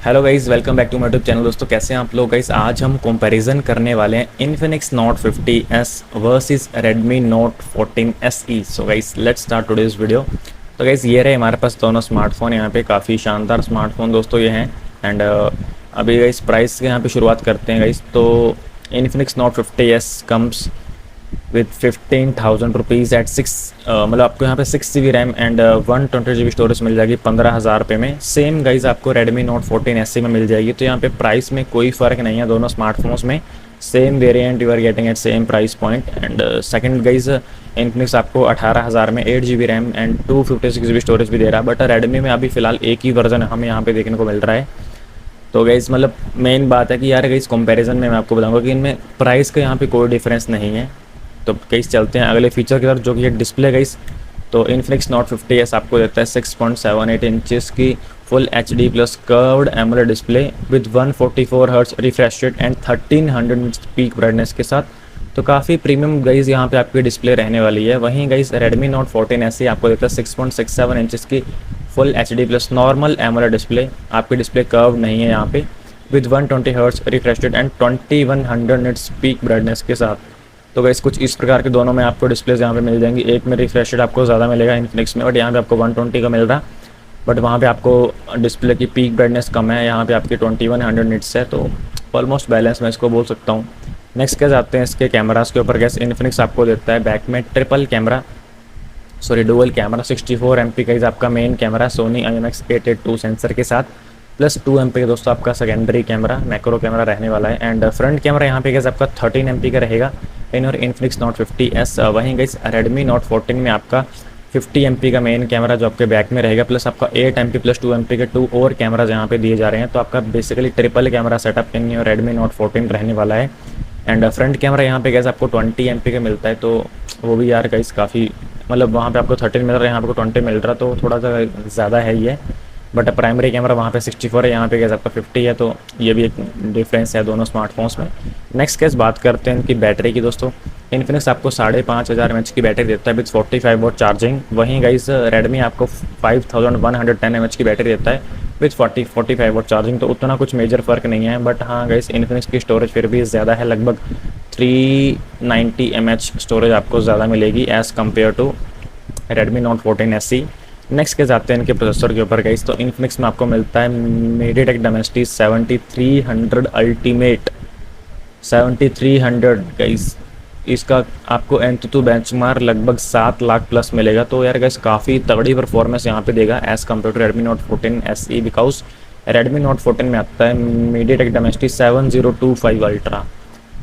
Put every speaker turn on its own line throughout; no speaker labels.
Hello guys, welcome back to my YouTube channel. दोस्तों कैसे हैं आप लोग। गाइज़ आज हम कंपैरिजन करने वाले हैं Infinix Note 50s versus Redmi Note 14 SE। So guys let's start today's video. तो गाइज़ ये रहे हमारे पास दोनों स्मार्टफोन, यहाँ पे काफ़ी शानदार स्मार्टफोन दोस्तों ये हैं। एंड अभी गाइज़ प्राइस के यहाँ पे शुरुआत करते हैं गाइज़। तो Infinix Note 50s comes with 15,000 rupees at मतलब आपको यहाँ पे 6 GB RAM and 120 GB storage मिल जाएगी 15,000 रुपये में। सेम गाइज आपको रेडमी नोट 14 SE में मिल जाएगी। तो यहाँ पे प्राइस में कोई फ़र्क नहीं है, दोनों स्मार्टफोन्स में same variant you are getting at same price point. And second guys Infinix आपको 18,000 में 8 GB RAM and 256 GB storage भी दे रहा है। बट रेडमी में अभी फ़िलहाल एक ही वर्जन हमें यहाँ पे देखने को मिल रहा है। तो गाइज मतलब मेन बात है कि यार गाइज कंपैरिजन में मैं आपको बताऊंगा कि इनमें प्राइस का यहाँ पे कोई डिफरेंस नहीं है। तो गाइस चलते हैं अगले फीचर की तरफ, जो कि है डिस्प्ले गाइस। तो इन्फिनिक्स नोट 50s आपको देता है 6.78 इंचेस की full HD plus curved AMOLED display with 144 hertz refresh rate and 1300 nits peak brightness के साथ। तो काफ़ी प्रीमियम गाइस यहाँ पे आपकी डिस्प्ले रहने वाली है। वहीं गाइस रेडमी नोट 14 SE आपको देता है 6.67 इंचेस की full HD plus normal AMOLED display. आपकी डिस्प्ले कर्व नहीं है यहाँ पे, with 120 hertz refresh rate and 2100 nits peak brightness के साथ। तो गाइस कुछ इस प्रकार के दोनों में आपको डिस्प्लेस यहाँ पे मिल जाएंगी। एक में रिफ्रेश रेट आपको ज़्यादा मिलेगा इन्फिनिक्स में, बट यहाँ पे आपको 120 का मिल रहा, बट वहाँ पे आपको डिस्प्ले की पीक ब्राइटनेस कम है, यहाँ पे आपकी 2100 निट्स है। तो ऑलमोस्ट बैलेंस मैं इसको बोल सकता हूँ। नेक्स्ट क्या जाते हैं इसके कैमरास के ऊपर। गैस इन्फिनिक्स आपको देता है बैक में डुअल कैमरा 64 MP का आपका main camera Sony IMX882 sensor के साथ, प्लस 2 MP का दोस्तों आपका सेकेंडरी कैमरा मैक्रो कैमरा रहने वाला है। एंड फ्रंट कैमरा यहाँ पे गैस आपका 13 MP का रहेगा इन और इन्फिनिक्स नोट 50s। वहीं गैस रेडमी नोट 14 में आपका 50 MP का मेन कैमरा जो आपके बैक में रहेगा, प्लस आपका 8 MP प्लस 2 MP के 2 और कैमराज यहाँ पे दिए जा रहे हैं। तो आपका बेसिकली ट्रिपल कैमरा सेटअप इन और रेडमी नोट 14 रहने वाला है। एंड फ्रंट कैमरा यहाँ पे गैस आपको 20 MP का मिलता है। तो वो भी यार गैस काफ़ी मतलब वहाँ पे आपको 13 मिल रहा है, यहाँ पे आपको 20 मिल रहा, तो थोड़ा सा ज़्यादा है ये। बट प्राइमरी कैमरा वहाँ पे 64 है, यहाँ पे गैस आपका 50 है। तो ये भी एक डिफरेंस है दोनों स्मार्टफोन्स में। नेक्स्ट केस बात करते हैं इनकी बैटरी की दोस्तों। इन्फिनिक्स आपको 5500 mAh की बैटरी देता है विद 45 वॉट चार्जिंग। वहीं गाइस रेडमी आपको 5110 mAh की बैटरी देता है विद 45 वॉट चार्जिंग। तो उतना कुछ मेजर फ़र्क नहीं है। बट हाँ गाइस इन्फिनिक्स की स्टोरेज फिर भी ज़्यादा है, लगभग 390 mAh स्टोरेज आपको ज़्यादा मिलेगी as compare to Redmi Note 14 SE। Next के जाते हैं इनके प्रोसेसर के ऊपर गाइस। तो इन्फिनिक्स में आपको मिलता है मीडियाटेक डायमेंसिटी 7300 अल्टीमेट 7300 गाइस। इसका आपको एंथुतु बेंचमार्क लगभग 7 लाख प्लस मिलेगा। तो यार गाइस काफ़ी तगड़ी परफॉर्मेंस यहाँ पे देगा as compare to Redmi Note 14 SE, because Redmi Note 14 में आता है मीडियाटेक डायमेंसिटी 7025 अल्ट्रा,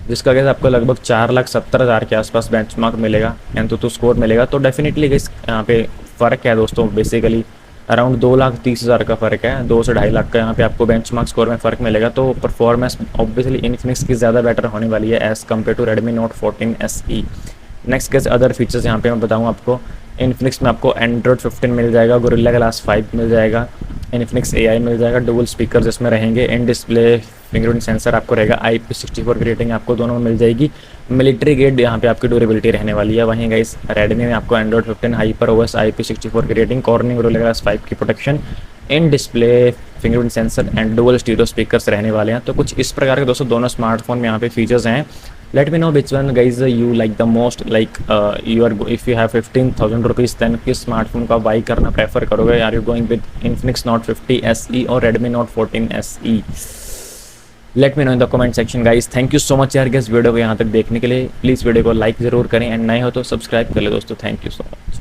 जिसका गैस आपको लगभग 4,70,000 के आसपास बेंचमार्क मिलेगा, एंथुतु स्कोर मिलेगा। तो डेफिनेटली गैस यहाँ पे फ़र्क है दोस्तों, बेसिकली अराउंड 2,30,000 का फ़र्क है, 2 से 2.5 लाख का यहाँ पे आपको बेंचमार्क स्कोर में फ़र्क मिलेगा। तो परफॉर्मेंस ऑब्वियसली इन्फिनिक्स की ज़्यादा बेटर होने वाली है as compare to Redmi Note 14 SE। Next guys other features यहाँ पे मैं बताऊँ आपको। इन्फिनिक्स में आपको एंड्रॉयड 15 मिल जाएगा, गोरिल्ला ग्लास 5 मिल जाएगा, इन्फिनिक्स AI मिल जाएगा, डुअल स्पीकर जिसमें रहेंगे, इन डिस्प्ले फिंगरप्रिंट सेंसर आपको रहेगा, IP64 की रेटिंग आपको दोनों में मिल जाएगी, मिलिट्री ग्रेड यहाँ पे आपकी ड्यूरेबिलिटी रहने वाली है। वहीं गाइस रेडमी में आपको एंड्रॉयड 15 हाइपर OS IP64 की रेटिंग, कॉर्निंग गोरिल्ला ग्लास 5 की protection, in display fingerprint sensor and dual stereo speakers रहने वाले हैं। तो कुछ इस प्रकार के दोस्तों दोनों स्मार्टफोन में यहाँ पे फीचर्स हैं। Let me know which one guys you like the most, like you are if you have 15,000 rupees then किस स्मार्टफोन का बाई करना प्रेफर करोगे। Are you going with Infinix Note 50 SE और Redmi Note 14 SE? Let me know in the comment section guys. Thank you so much यार इस video को यहाँ तक देखने के लिए। प्लीज़ वीडियो को लाइक ज़रूर करें एंड नए हो तो सब्सक्राइब कर ले दोस्तों। Thank you so much.